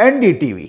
NDTV,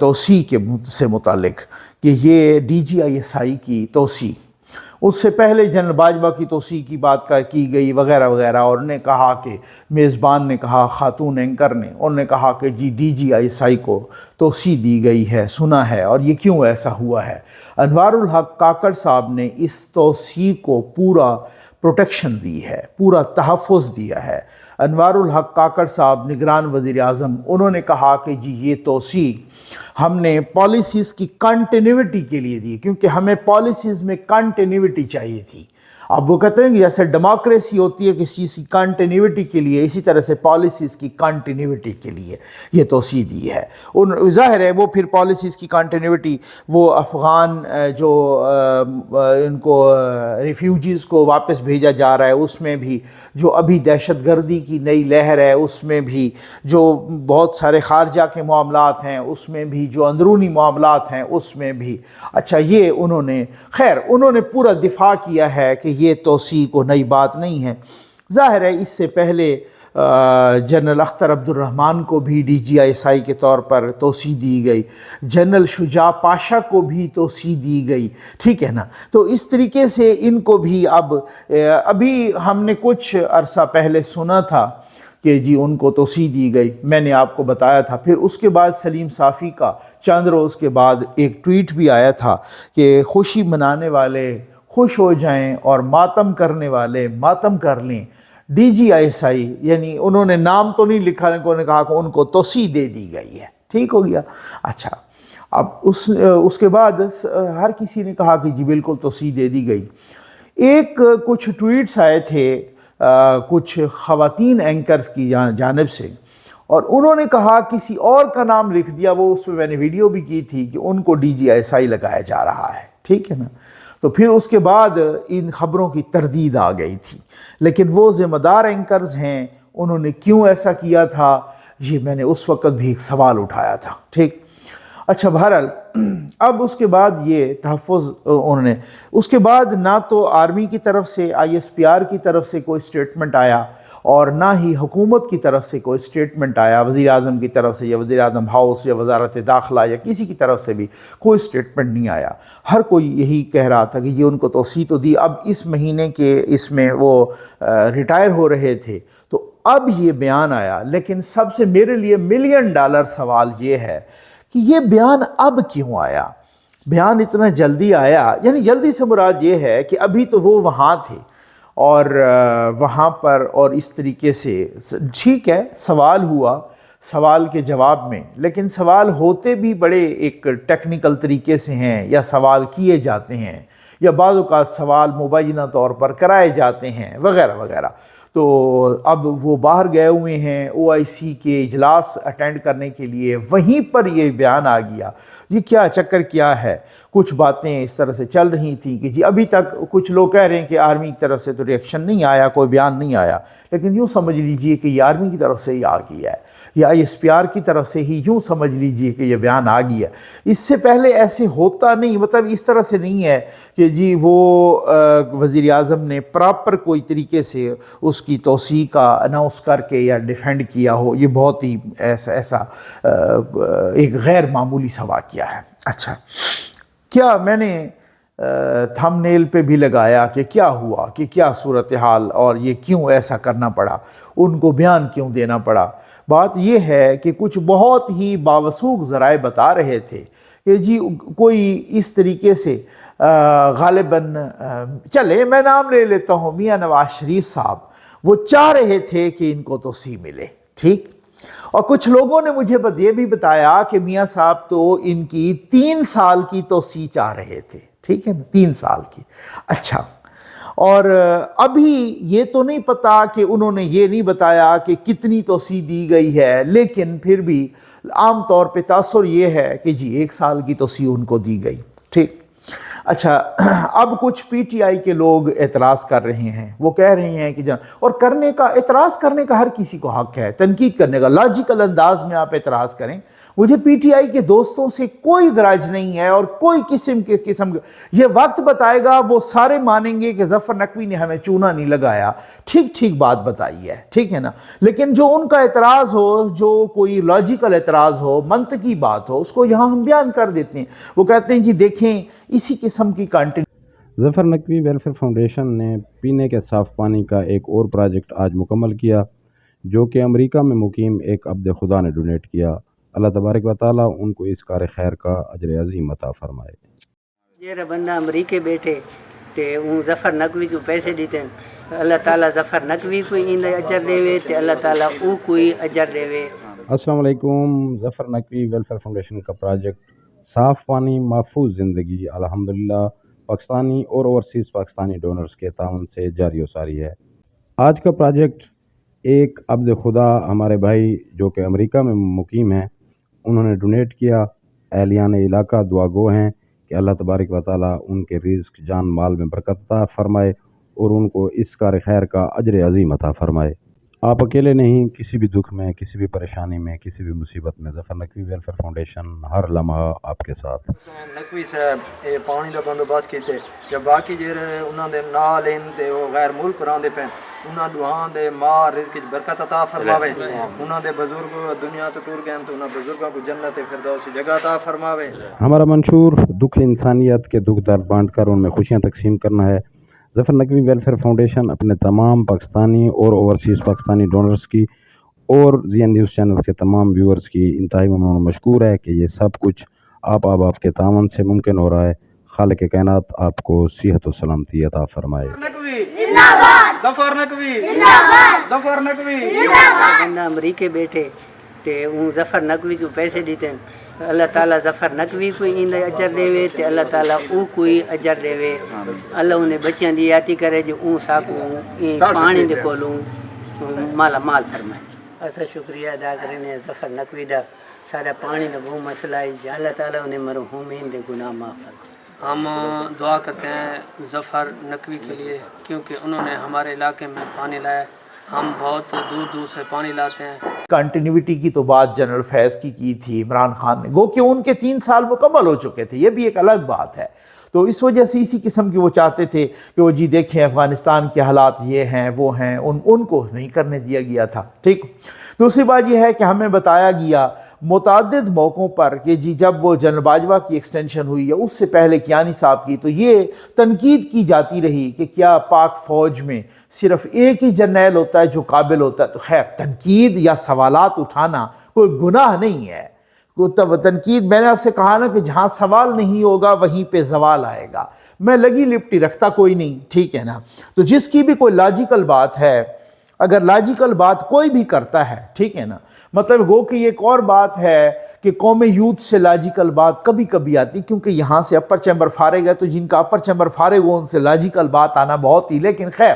توسیع کے سے متعلق کہ یہ DGISI کی توسیع، اس سے پہلے جنرل باجوہ کی توسیع کی بات کی گئی وغیرہ وغیرہ، اور انہوں نے کہا کہ میزبان نے کہا، خاتون اینکر نے، انہوں نے کہا کہ جی DGISI کو توسیع دی گئی ہے، سنا ہے، اور یہ کیوں ایسا ہوا ہے۔ انوار الحق کاکڑ صاحب نے اس توسیع کو پورا پروٹیکشن دی ہے، پورا تحفظ دیا ہے۔ انوار الحق کاکڑ صاحب نگران وزیر اعظم، انہوں نے کہا کہ جی یہ توسیع ہم نے پالیسیز کی کنٹینیوٹی کے لیے دی، کیونکہ ہمیں پالیسیز میں کنٹینیوٹی چاہیے تھی۔ اب وہ کہتے ہیں کہ جیسے ڈیموکریسی ہوتی ہے کسی چیز کی کنٹینیوٹی کے لیے، اسی طرح سے پالیسیز کی کنٹینیوٹی کے لیے یہ توسیع دی ہے۔ ظاہر ہے وہ پھر پالیسیز کی کنٹینیوٹی، وہ افغان جو ان کو ریفیوجیز کو واپس بھیجا جا رہا ہے اس میں بھی، جو ابھی دہشت گردی کی نئی لہر ہے اس میں بھی، جو بہت سارے خارجہ کے معاملات ہیں اس میں بھی، جو اندرونی معاملات ہیں اس میں بھی، اچھا یہ انہوں نے پورا دفاع کیا ہے کہ یہ توسیع کو نئی بات نہیں ہے۔ ظاہر ہے اس سے پہلے جنرل اختر عبد الرحمن کو بھی DGISI کے طور پر توسیع دی گئی، جنرل شجاع پاشا کو بھی توسیع دی گئی، ٹھیک ہے نا۔ تو اس طریقے سے ان کو بھی ابھی ہم نے کچھ عرصہ پہلے سنا تھا کہ جی ان کو توسیع دی گئی، میں نے آپ کو بتایا تھا۔ پھر اس کے بعد سلیم صافی کا چند روز کے بعد ایک ٹویٹ بھی آیا تھا کہ خوشی منانے والے خوش ہو جائیں اور ماتم کرنے والے ماتم کر لیں۔ DGISI یعنی انہوں نے نام تو نہیں لکھا، انہوں نے کہا کہ ان کو توسیع دے دی گئی ہے، ٹھیک ہو گیا۔ اچھا اب اس کے بعد ہر کسی نے کہا کہ جی بالکل توسیع دے دی گئی۔ کچھ ٹویٹس آئے تھے کچھ خواتین اینکرز کی جانب سے، اور انہوں نے کہا کسی اور کا نام لکھ دیا، وہ اس پہ میں نے ویڈیو بھی کی تھی کہ ان کو DGISI لگایا جا رہا ہے، ٹھیک ہے نا۔ تو پھر اس کے بعد ان خبروں کی تردید آ گئی تھی، لیکن وہ ذمہ دار اینکرز ہیں، انہوں نے کیوں ایسا کیا تھا، یہ میں نے اس وقت بھی ایک سوال اٹھایا تھا، ٹھیک۔ اچھا بہرحال اب اس کے بعد یہ تحفظ انہوں نے، اس کے بعد نہ تو آرمی کی طرف سے ISPR کی طرف سے کوئی سٹیٹمنٹ آیا، اور نہ ہی حکومت کی طرف سے کوئی سٹیٹمنٹ آیا، وزیر اعظم کی طرف سے یا وزیر اعظم ہاؤس یا وزارت داخلہ یا کسی کی طرف سے بھی کوئی سٹیٹمنٹ نہیں آیا۔ ہر کوئی یہی کہہ رہا تھا کہ یہ ان کو توسیع تو دی، اب اس مہینے کے اس میں وہ ریٹائر ہو رہے تھے تو اب یہ بیان آیا۔ لیکن سب سے میرے لیے $1 ملین سوال یہ ہے کہ یہ بیان اب کیوں آیا؟ بیان اتنا جلدی آیا، یعنی جلدی سے مراد یہ ہے کہ ابھی تو وہ وہاں تھے اور وہاں پر، اور اس طریقے سے ٹھیک ہے سوال ہوا، سوال کے جواب میں، لیکن سوال ہوتے بھی بڑے ایک ٹیکنیکل طریقے سے ہیں، یا سوال کیے جاتے ہیں، یا بعض اوقات سوال مبینہ طور پر کرائے جاتے ہیں وغیرہ وغیرہ۔ تو اب وہ باہر گئے ہوئے ہیں OIC کے اجلاس اٹینڈ کرنے کے لیے، وہیں پر یہ بیان آ گیا۔ یہ کیا چکر کیا ہے؟ کچھ باتیں اس طرح سے چل رہی تھیں کہ جی ابھی تک کچھ لوگ کہہ رہے ہیں کہ آرمی کی طرف سے تو ریئیکشن نہیں آیا، کوئی بیان نہیں آیا، لیکن یوں سمجھ لیجئے کہ یہ آرمی کی طرف سے ہی آ گیا ہے، یا ISPR کی طرف سے ہی یوں سمجھ لیجئے کہ یہ بیان آ گیا۔ اس سے پہلے ایسے ہوتا نہیں، مطلب اس طرح سے نہیں ہے کہ جی وہ وزیر اعظم نے پراپر کوئی طریقے سے اس کی توسیع کا اناؤنس کر کے یا ڈیفینڈ کیا ہو۔ یہ بہت ہی ایسا ایک غیر معمولی سا واقعہ ہے۔ اچھا کیا میں نے تھم نیل پہ بھی لگایا کہ کیا ہوا، کہ کیا صورتحال، اور یہ کیوں ایسا کرنا پڑا، ان کو بیان کیوں دینا پڑا؟ بات یہ ہے کہ کچھ بہت ہی باوثوق ذرائع بتا رہے تھے کہ جی کوئی اس طریقے سے غالباً، چلے میں نام لے لیتا ہوں، میاں نواز شریف صاحب، وہ چاہ رہے تھے کہ ان کو توسیع ملے، ٹھیک۔ اور کچھ لوگوں نے مجھے یہ بھی بتایا کہ میاں صاحب تو ان کی 3 سال کی توسیع چاہ رہے تھے، ٹھیک ہے نا، 3 سال کی۔ اچھا اور ابھی یہ تو نہیں پتا کہ انہوں نے یہ نہیں بتایا کہ کتنی توسیع دی گئی ہے، لیکن پھر بھی عام طور پہ تاثر یہ ہے کہ جی 1 سال کی توسیع ان کو دی گئی، ٹھیک۔ اچھا اب کچھ پی ٹی آئی کے لوگ اعتراض کر رہے ہیں، وہ کہہ رہے ہیں کہ اور کرنے کا، اعتراض کرنے کا ہر کسی کو حق ہے، تنقید کرنے کا، لاجیکل انداز میں آپ اعتراض کریں۔ مجھے پی ٹی آئی کے دوستوں سے کوئی گراج نہیں ہے اور کوئی قسم یہ وقت بتائے گا، وہ سارے مانیں گے کہ ظفر نقوی نے ہمیں چونا نہیں لگایا، ٹھیک بات بتائی ہے، ٹھیک ہے نا۔ لیکن جو ان کا اعتراض ہو، جو کوئی لاجیکل اعتراض ہو، منطقی بات ہو، اس کو یہاں ہم بیان کر دیتے ہیں۔ وہ کہتے ہیں جی دیکھیں اسی قسم کی کانٹینٹ۔ ظفر نقوی ویلفیئر فاؤنڈیشن نے پینے کے صاف پانی کا ایک اور پروجیکٹ آج مکمل کیا، جو کہ امریکہ میں مقیم ایک عبد خدا نے ڈونیٹ کیا۔ اللہ تبارک و تعالیٰ ان کو اس کار خیر کا اجر عظیم عطا فرمائے۔ یہ بندہ امریکہ بیٹھے تے اون ظفر نقوی کو پیسے دیتے ہیں، اللہ تعالیٰ ظفر نقوی کو ان اجر دے وے تے اللہ تعالیٰ او کوئی اجر دے وے۔ السلام علیکم۔ ظفر نقوی ویلفیئر فاؤنڈیشن کا پروجیکٹ صاف پانی محفوظ زندگی الحمدللہ پاکستانی اور اوورسیز پاکستانی ڈونرز کے تعاون سے جاری و ساری ہے۔ آج کا پروجیکٹ ایک عبد خدا ہمارے بھائی جو کہ امریکہ میں مقیم ہیں، انہوں نے ڈونیٹ کیا۔ اہلیان علاقہ دعا گو ہیں کہ اللہ تبارک و تعالیٰ ان کے رزق جان مال میں برکت عطا فرمائے اور ان کو اس کار خیر کا اجر عظیم عطا فرمائے۔ آپ اکیلے نہیں، کسی بھی دکھ میں، کسی بھی پریشانی میں، کسی بھی مصیبت میں ظفر نقوی ویلفیئر فاؤنڈیشن ہر لمحہ آپ کے ساتھ۔ نقوی صاحب یہ پانی کا بندوبست کیتے، جب باقی جڑے انہوں دے نال تے وہ غیر ملک راندے پے، انہاں دعاں دے ماں رزق برکت عطا فرماوے، انہاں دے بزرگ دنیا تو ٹور گئے تو انہاں بزرگاں کو جنت فردوس جگہ عطا فرماوے۔ ہمارا منشور دکھ انسانیت کے دکھ درد بانٹ کر ان میں خوشیاں تقسیم کرنا ہے۔ ظفر نقوی ویلفیئر فاؤنڈیشن اپنے تمام پاکستانی اور اوورسیز پاکستانی ڈونرز کی اور زی این نیوز چینل کے تمام ویورز کی انتہائی ممنون و مشکور ہے کہ یہ سب کچھ آپ کے تعاون سے ممکن ہو رہا ہے۔ خالق کائنات آپ کو صحت و سلامتی عطا فرمائے۔ ظفر نقوی زندہ باد، ظفر نقوی زندہ باد۔ بندہ امریکہ بیٹھے تے اون ظفر نقوی کو پیسے دیتے ہیں، اللہ تعالیٰ ظفر نقوی کو ان اجر دے وے تے اللہ تعالیٰ او کوئی اجر دے وے۔ اللہ انہیں بچیاں دی یاتی کرے جو اون ساکو پانی دے کولوں مالا مال فرمائے۔ اسا شکریہ ادا کرنے ظفر نقوی دا، سارا پانی دا بہت مسئلہ ہے، اللہ تعالیٰ انہیں مرحومین دے گناہ معاف فرمائے۔ ہم دعا کرتے ہیں ظفر نقوی کے لیے، کیونکہ انہوں نے ہمارے علاقے میں پانی لایا، ہم بہت دور دور سے پانی لاتے ہیں۔ کنٹینیوٹی کی تو بات جنرل فیض کی تھی عمران خان نے، گو کہ ان کے 3 سال مکمل ہو چکے تھے، یہ بھی ایک الگ بات ہے۔ تو اس وجہ سے اسی قسم کی وہ چاہتے تھے کہ وہ جی دیکھیں افغانستان کے حالات یہ ہیں وہ ہیں، ان کو نہیں کرنے دیا گیا تھا، ٹھیک۔ دوسری بات یہ ہے کہ ہمیں بتایا گیا متعدد موقعوں پر کہ جی جب وہ جنرل باجوہ کی ایکسٹینشن ہوئی ہے، اس سے پہلے کیانی صاحب کی، تو یہ تنقید کی جاتی رہی کہ کیا پاک فوج میں صرف ایک ہی جرنیل ہوتا ہے جو قابل ہوتا ہے۔ تو خیر تنقید یا سوالات اٹھانا کوئی گناہ نہیں ہے۔ تنقید، میں نے آپ سے کہا نا کہ جہاں سوال نہیں ہوگا وہیں پہ زوال آئے گا۔ میں لگی لپٹی رکھتا کوئی نہیں، ٹھیک ہے نا۔ تو جس کی بھی کوئی لاجیکل بات ہے، اگر لاجیکل بات کوئی بھی کرتا ہے، ٹھیک ہے نا، مطلب گو کہ یہ ایک اور بات ہے کہ قوم یوتھ سے لاجیکل بات کبھی کبھی آتی، کیونکہ یہاں سے اپر چیمبر فارغ ہے، تو جن کا اپر چیمبر فارغ ہو ان سے لاجیکل بات آنا بہت ہی، لیکن خیر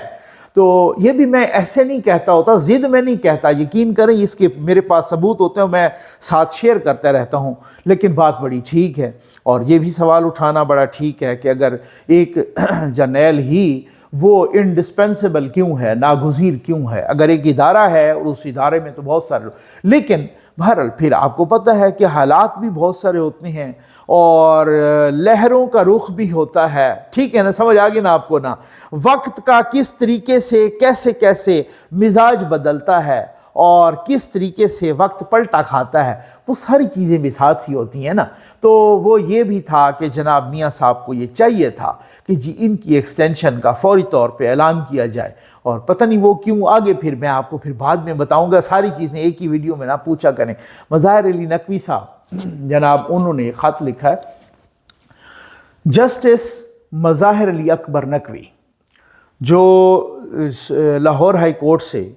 تو یہ بھی میں ایسے نہیں کہتا ہوتا، ضد میں نہیں کہتا، یقین کریں اس کے میرے پاس ثبوت ہوتے ہیں، میں ساتھ شیئر کرتا رہتا ہوں، لیکن بات بڑی ٹھیک ہے۔ اور یہ بھی سوال اٹھانا بڑا ٹھیک ہے کہ اگر ایک جرنیل ہی وہ انڈسپینسیبل کیوں ہے، ناگزیر کیوں ہے، اگر ایک ادارہ ہے اور اس ادارے میں تو بہت سارے لوگ، لیکن بہرحال پھر آپ کو پتہ ہے کہ حالات بھی بہت سارے ہوتے ہیں اور لہروں کا رخ بھی ہوتا ہے، ٹھیک ہے نا، سمجھ آگے نا آپ کو نا، وقت کا کس طریقے سے کیسے مزاج بدلتا ہے اور کس طریقے سے وقت پلٹا کھاتا ہے، وہ ساری چیزیں بھی ساتھ ہی ہوتی ہیں نا۔ تو وہ یہ بھی تھا کہ جناب میاں صاحب کو یہ چاہیے تھا کہ جی ان کی ایکسٹینشن کا فوری طور پہ اعلان کیا جائے، اور پتہ نہیں وہ کیوں، آگے پھر میں آپ کو پھر بعد میں بتاؤں گا، ساری چیزیں ایک ہی ویڈیو میں نہ پوچھا کریں۔ مظاہر علی نقوی صاحب جناب انہوں نے خط لکھا ہے، جسٹس مظاہر علی اکبر نقوی جو لاہور ہائی کورٹ سے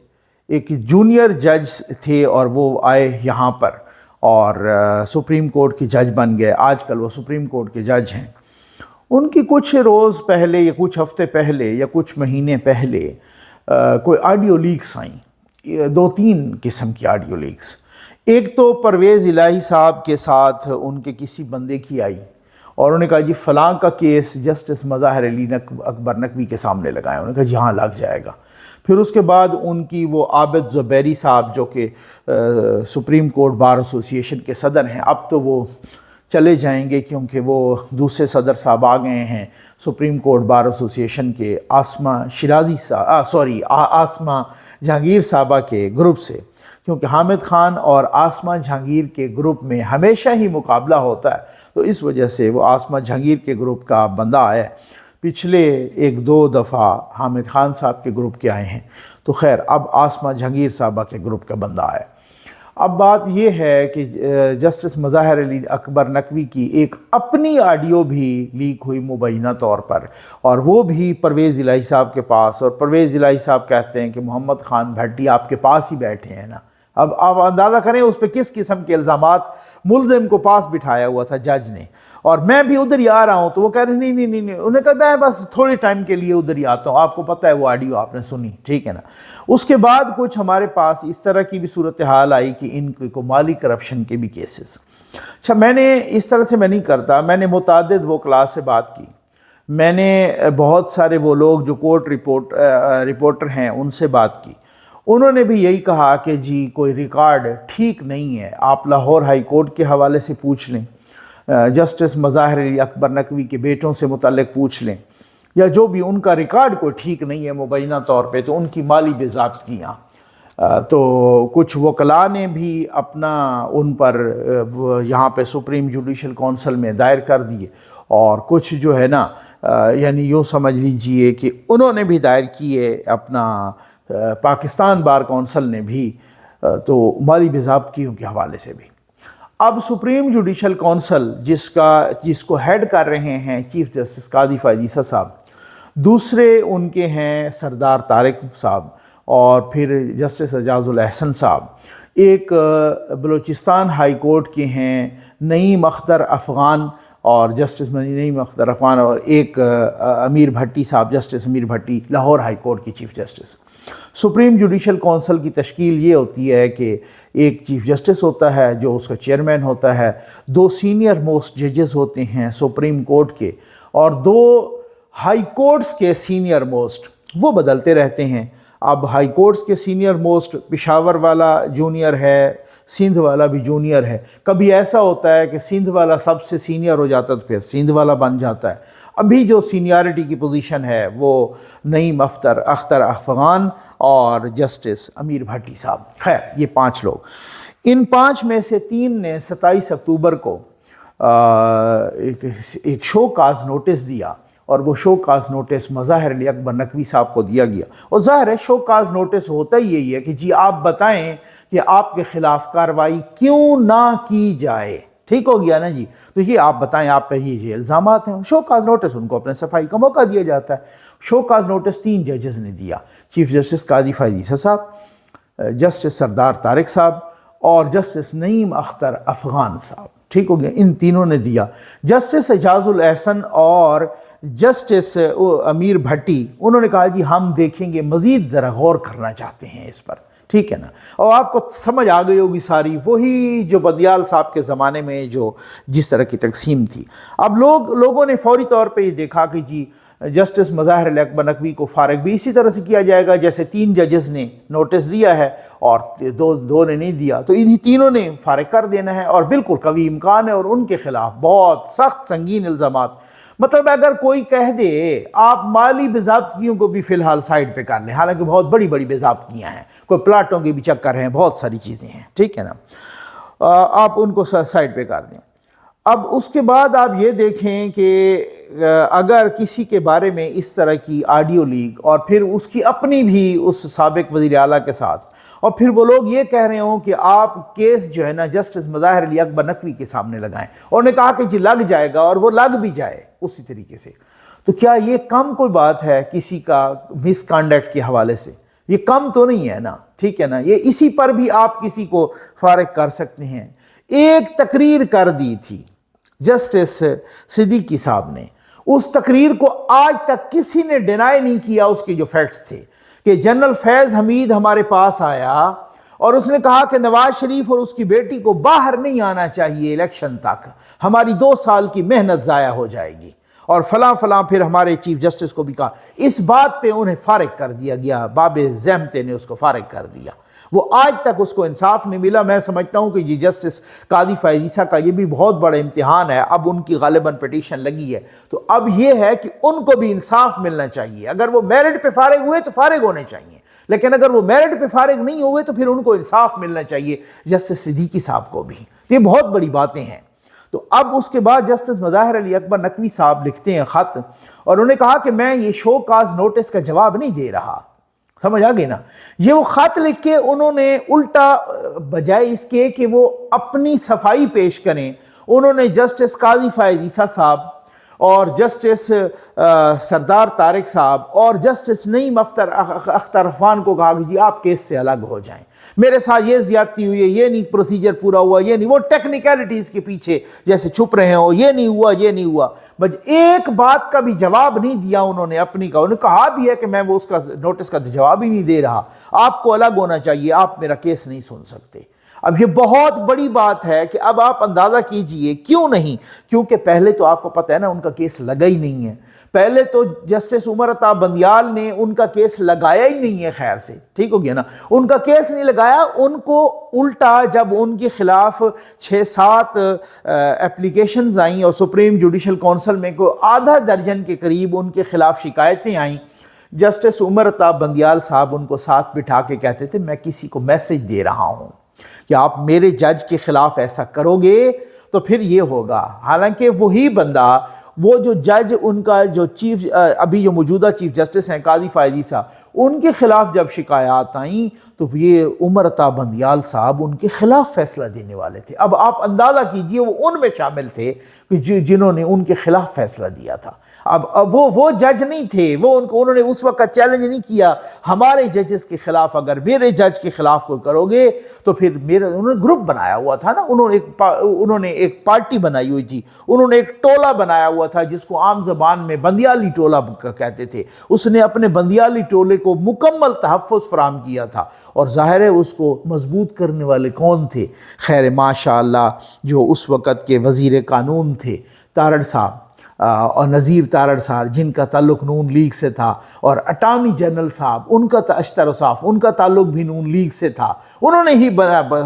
ایک جونیئر جج تھے اور وہ آئے یہاں پر اور سپریم کورٹ کے جج بن گئے، آج کل وہ سپریم کورٹ کے جج ہیں۔ ان کی کچھ روز پہلے یا کچھ ہفتے پہلے یا کچھ مہینے پہلے کوئی آڈیو لیکس آئیں، 2-3 قسم کی آڈیو لیکس۔ ایک تو پرویز الہی صاحب کے ساتھ ان کے کسی بندے کی آئی، اور انہوں نے کہا جی فلاں کا کیس جسٹس مظاہر علی اکبر نقوی کے سامنے لگائیں. انہوں نے کہا جی ہاں لگ جائے گا. پھر اس کے بعد ان کی وہ عابد زبیری صاحب جو کہ سپریم کورٹ بار ایسوسی ایشن کے صدر ہیں، اب تو وہ چلے جائیں گے کیونکہ وہ دوسرے صدر صاحب آ گئے ہیں سپریم کورٹ بار ایسوسی ایشن کے، آسمہ جہانگیر صاحبہ کے گروپ سے، کیونکہ حامد خان اور آسمہ جہانگیر کے گروپ میں ہمیشہ ہی مقابلہ ہوتا ہے، تو اس وجہ سے وہ آسمہ جہانگیر کے گروپ کا بندہ آیا ہے. پچھلے 1-2 دفعہ حامد خان صاحب کے گروپ کے آئے ہیں، تو خیر اب آسمہ جہانگیر صاحبہ کے گروپ کا بندہ آیا. اب بات یہ ہے کہ جسٹس مظاہر علی اکبر نقوی کی ایک اپنی آڈیو بھی لیک ہوئی مبینہ طور پر، اور وہ بھی پرویز الہی صاحب کے پاس، اور پرویز الہی صاحب کہتے ہیں کہ محمد خان بھٹی آپ کے پاس ہی بیٹھے ہیں نا. اب آپ اندازہ کریں اس پہ کس قسم کے الزامات ملزم کو پاس بٹھایا ہوا تھا جج نے، اور میں بھی ادھر ہی آ رہا ہوں تو وہ کہہ رہے نہیں، انہوں نے کہا میں بس تھوڑے ٹائم کے لیے ادھر ہی آتا ہوں، آپ کو پتہ ہے وہ آڈیو آپ نے سنی، ٹھیک ہے نا. اس کے بعد کچھ ہمارے پاس اس طرح کی بھی صورتحال آئی کہ ان کو مالی کرپشن کے بھی کیسز. اچھا میں نے اس طرح سے میں نہیں کرتا، میں نے متعدد وہ کلاس سے بات کی، میں نے بہت سارے وہ لوگ جو کورٹ رپورٹر ہیں ان سے بات کی. انہوں نے بھی یہی کہا کہ جی کوئی ریکارڈ ٹھیک نہیں ہے، آپ لاہور ہائی کورٹ کے حوالے سے پوچھ لیں، جسٹس مظاہر علی اکبر نقوی کے بیٹوں سے متعلق پوچھ لیں، یا جو بھی ان کا ریکارڈ کوئی ٹھیک نہیں ہے مبینہ طور پہ، تو ان کی مالی بے ضابطگیاں. تو کچھ وکلاء نے بھی اپنا ان پر یہاں پہ سپریم جوڈیشل کونسل میں دائر کر دیے، اور کچھ جو ہے نا یعنی یوں سمجھ لیجئے کہ انہوں نے بھی دائر کیے اپنا پاکستان بار کونسل نے بھی، تو مالی بے ضابطگیوں کے حوالے سے بھی. اب سپریم جوڈیشل کونسل جس کو ہیڈ کر رہے ہیں چیف جسٹس قاضی فائز عیسیٰ صاحب، دوسرے ان کے ہیں سردار طارق صاحب، اور پھر جسٹس اعجاز الاحسن صاحب، ایک بلوچستان ہائی کورٹ کے ہیں نعیم اختر افغان، اور جسٹس نعیم اختر افغان، اور ایک امیر بھٹی صاحب، جسٹس امیر بھٹی لاہور ہائی کورٹ کی chief justice. Supreme judicial council کی تشکیل یہ ہوتی ہے کہ ایک چیف جسٹس ہوتا ہے جو اس کا چیئرمین ہوتا ہے، 2 سینئر موسٹ ججز ہوتے ہیں سپریم کورٹ کے، اور 2 ہائی کورٹس کے سینئر موسٹ، وہ بدلتے رہتے ہیں. اب ہائی کورٹس کے سینئر موسٹ پشاور والا جونیئر ہے، سندھ والا بھی جونیئر ہے. کبھی ایسا ہوتا ہے کہ سندھ والا سب سے سینئر ہو جاتا ہے تو پھر سندھ والا بن جاتا ہے. ابھی جو سینیارٹی کی پوزیشن ہے وہ نعیم اختر افغان اور جسٹس امیر بھٹی صاحب. خیر یہ 5 لوگ، ان 5 میں سے 3 نے 27 اکتوبر کو ایک شو کاز نوٹس دیا، اور وہ شو کاز نوٹس مظاہر علی اکبر نقوی صاحب کو دیا گیا. اور ظاہر ہے شو کاز نوٹس ہوتا ہی یہی ہے کہ جی آپ بتائیں کہ آپ کے خلاف کارروائی کیوں نہ کی جائے. ٹھیک ہو گیا نا جی، تو یہ آپ بتائیں آپ پہ یہ الزامات ہیں. شو کاز نوٹس ان کو اپنے صفائی کا موقع دیا جاتا ہے. شو کاز نوٹس 3 ججز نے دیا، چیف جسٹس قاضی فائز عیسیٰ صاحب، جسٹس سردار طارق صاحب، اور جسٹس نعیم اختر افغان صاحب. ٹھیک ہو گیا، ان تینوں نے دیا. جسٹس اعجاز الاحسن اور جسٹس امیر بھٹی انہوں نے کہا جی ہم دیکھیں گے، مزید ذرا غور کرنا چاہتے ہیں اس پر. ٹھیک ہے نا، اور آپ کو سمجھ آ گئی ہوگی ساری وہی جو بدیال صاحب کے زمانے میں جو جس طرح کی تقسیم تھی. اب لوگوں نے فوری طور پہ یہ دیکھا کہ جی جسٹس مظاہر علی اکبر نقوی کو فارغ بھی اسی طرح سے کیا جائے گا جیسے 3 ججز نے نوٹس دیا ہے اور 2 نے نہیں دیا، تو انہی تینوں نے فارغ کر دینا ہے. اور بالکل قوی امکان ہے، اور ان کے خلاف بہت سخت سنگین الزامات. مطلب اگر کوئی کہہ دے آپ مالی بے-ضابطگیوں کو بھی فی الحال سائڈ پہ کر لیں، حالانکہ بہت بڑی بڑی بے-ضابطگیاں ہیں، کوئی پلاٹوں کے بھی چکر ہیں، بہت ساری چیزیں ہیں، ٹھیک ہے نا، آپ ان کو سائڈ پہ کر دیں. اب اس کے بعد آپ یہ دیکھیں کہ اگر کسی کے بارے میں اس طرح کی آڈیو لیک، اور پھر اس کی اپنی بھی اس سابق وزیر اعلیٰ کے ساتھ، اور پھر وہ لوگ یہ کہہ رہے ہوں کہ آپ کیس جو ہے نا جسٹس مظاہر علی اکبر نقوی کے سامنے لگائیں، اور نے کہا کہ جی لگ جائے گا، اور وہ لگ بھی جائے اسی طریقے سے، تو کیا یہ کم کوئی بات ہے کسی کا مس کانڈکٹ کے حوالے سے؟ یہ کم تو نہیں ہے نا، ٹھیک ہے نا. یہ اسی پر بھی آپ کسی کو فارغ کر سکتے ہیں. ایک تقریر کر دی تھی جسٹس صدیقی صاحب نے، اس تقریر کو آج تک کسی نے ڈینائی نہیں کیا اس کے جو فیکٹس تھے، کہ جنرل فیض حمید ہمارے پاس آیا اور اس نے کہا کہ نواز شریف اور اس کی بیٹی کو باہر نہیں آنا چاہیے الیکشن تک، ہماری 2 سال کی محنت ضائع ہو جائے گی، اور فلاں فلاں پھر ہمارے چیف جسٹس کو بھی کہا۔ اس بات پہ انہیں فارغ کر دیا گیا، باب زحمتے نے اس کو فارغ کر دیا۔ وہ آج تک اس کو انصاف نہیں ملا۔ میں سمجھتا ہوں کہ یہ جسٹس قاضی فائز عیسیٰ کا یہ بھی بہت بڑا امتحان ہے۔ اب ان کی غالباً پٹیشن لگی ہے، تو اب یہ ہے کہ ان کو بھی انصاف ملنا چاہیے۔ اگر وہ میرٹ پہ فارغ ہوئے تو فارغ ہونے چاہیے، لیکن اگر وہ میرٹ پہ فارغ نہیں ہوئے تو پھر ان کو انصاف ملنا چاہیے، جسٹس صدیقی صاحب کو بھی۔ یہ بہت بڑی باتیں ہیں۔ تو اب اس کے بعد جسٹس مظاہر علی اکبر نقوی صاحب لکھتے ہیں خط، اور انہوں نے کہا کہ میں یہ شو کاز نوٹس کا جواب نہیں دے رہا۔ سمجھ آ گئی نا؟ یہ وہ خط لکھ کے انہوں نے الٹا، بجائے اس کے کہ وہ اپنی صفائی پیش کریں، انہوں نے جسٹس قاضی فائز عیسیٰ صاحب اور جسٹس سردار طارق صاحب اور جسٹس نعیم اختر عفان کو کہا کہ جی آپ کیس سے الگ ہو جائیں، میرے ساتھ یہ زیادتی ہوئی ہے، یہ نہیں پروسیجر پورا ہوا، یہ نہیں، وہ ٹیکنیکلٹیز کے پیچھے جیسے چھپ رہے ہو، یہ نہیں ہوا، یہ نہیں ہوا، بس ایک بات کا بھی جواب نہیں دیا انہوں نے اپنی کا۔ انہوں نے کہا بھی ہے کہ میں وہ اس کا نوٹس کا جواب ہی نہیں دے رہا، آپ کو الگ ہونا چاہیے، آپ میرا کیس نہیں سن سکتے۔ اب یہ بہت بڑی بات ہے کہ اب آپ اندازہ کیجئے کیوں نہیں، کیونکہ پہلے تو آپ کو پتہ ہے نا ان کا کیس لگا ہی نہیں ہے۔ پہلے تو جسٹس عمر عطا بندیال نے ان کا کیس لگایا ہی نہیں ہے، خیر سے ٹھیک ہو گیا نا، ان کا کیس نہیں لگایا۔ ان کو الٹا جب ان کے خلاف 6-7 اپلیکیشنز آئیں اور سپریم جوڈیشل کونسل میں کو آدھا درجن کے قریب ان کے خلاف شکایتیں آئیں، جسٹس عمر عطا بندیال صاحب ان کو ساتھ بٹھا کے کہتے تھے میں کسی کو میسج دے رہا ہوں کہ آپ میرے جج کے خلاف ایسا کرو گے تو پھر یہ ہوگا۔ حالانکہ وہی بندہ، وہ جو جج ان کا جو چیف ابھی جو موجودہ چیف جسٹس ہیں قاضی فائز عیسیٰ، ان کے خلاف جب شکایات آئیں تو یہ عمر عطا بندیال صاحب ان کے خلاف فیصلہ دینے والے تھے۔ اب آپ اندازہ کیجئے وہ ان میں شامل تھے جنہوں نے ان کے خلاف فیصلہ دیا تھا۔ اب وہ جج نہیں تھے، وہ انہوں نے اس وقت چیلنج نہیں کیا ہمارے ججز کے خلاف اگر میرے جج کے خلاف کوئی کرو گے تو پھر انہوں نے گروپ بنایا ہوا تھا نا، انہوں نے ایک پارٹی بنائی ہوئی تھی، انہوں نے ایک ٹولہ بنایا ہوا تھا جس کو عام زبان میں بندیالی ٹولہ کہتے تھے۔ اس نے اپنے بندیالی ٹولے کو مکمل تحفظ فراہم کیا تھا، اور ظاہر ہے اس کو مضبوط کرنے والے کون تھے؟ خیر ماشاءاللہ جو اس وقت کے وزیر قانون تھے تارڑ صاحب اور نذیر تارڑ صاحب، جن کا تعلق نون لیگ سے تھا، اور اٹارنی جنرل صاحب ان کا اشتر صاحب ان کا تعلق بھی نون لیگ سے تھا، انہوں نے ہی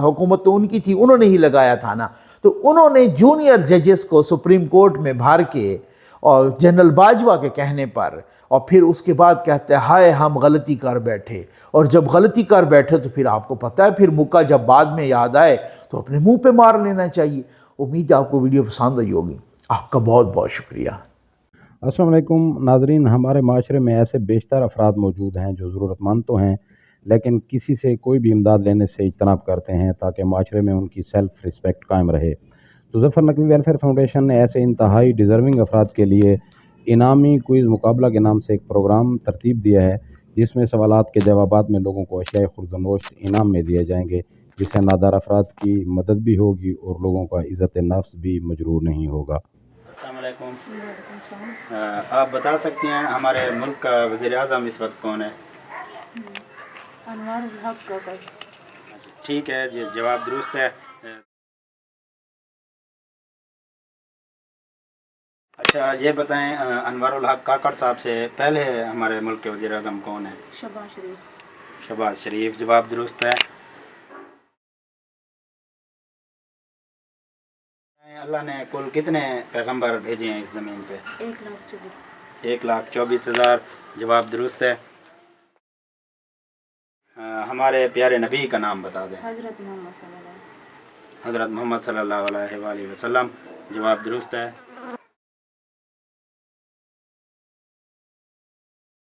حکومت تو ان کی تھی، انہوں نے ہی لگایا تھا نا، تو انہوں نے جونیئر ججز کو سپریم کورٹ میں بھار کے اور جنرل باجوہ کے کہنے پر، اور پھر اس کے بعد کہتے ہیں ہائے ہم غلطی کر بیٹھے، اور جب غلطی کر بیٹھے تو پھر آپ کو پتہ ہے پھر موقع جب بعد میں یاد آئے تو اپنے منہ پہ مار لینا چاہیے۔ امید ہے آپ کو ویڈیو پسند آئی ہوگی۔ آپ کا بہت بہت شکریہ۔ السلام علیکم ناظرین، ہمارے معاشرے میں ایسے بیشتر افراد موجود ہیں جو ضرورت مند تو ہیں لیکن کسی سے کوئی بھی امداد لینے سے اجتناب کرتے ہیں تاکہ معاشرے میں ان کی سیلف رسپیکٹ قائم رہے۔ تو ظفر نقوی ویلفیئر فاؤنڈیشن نے ایسے انتہائی ڈیزرونگ افراد کے لیے انعامی کوئز مقابلہ کے نام سے ایک پروگرام ترتیب دیا ہے، جس میں سوالات کے جوابات میں لوگوں کو اشیاء خورد و نوش انعام میں دیے جائیں گے، جس سے نادار افراد کی مدد بھی ہوگی اور لوگوں کا عزت نفس بھی مجروح نہیں ہوگا۔ السلام علیکم۔ آپ بتا سکتی ہیں ہمارے ملک کا وزیر اعظم اس وقت کون ہے؟ انوار الحق کاکڑ۔ ٹھیک ہے، یہ جواب درست ہے۔ اچھا یہ بتائیں انوار الحق کاکڑ صاحب سے پہلے ہمارے ملک کے وزیر اعظم کون ہیں؟ شہباز شریف۔ شہباز شریف، جواب درست ہے۔ اللہ نے کل کتنے پیغمبر بھیجے ہیں اس زمین پہ؟ 1,24,000۔ 1,24,000، جواب درست ہے۔ ہمارے پیارے نبی کا نام بتا دیں۔ حضرت محمد صلی اللہ علیہ وسلم۔ حضرت محمد صلی اللہ علیہ وآلہ وسلم، جواب درست ہے۔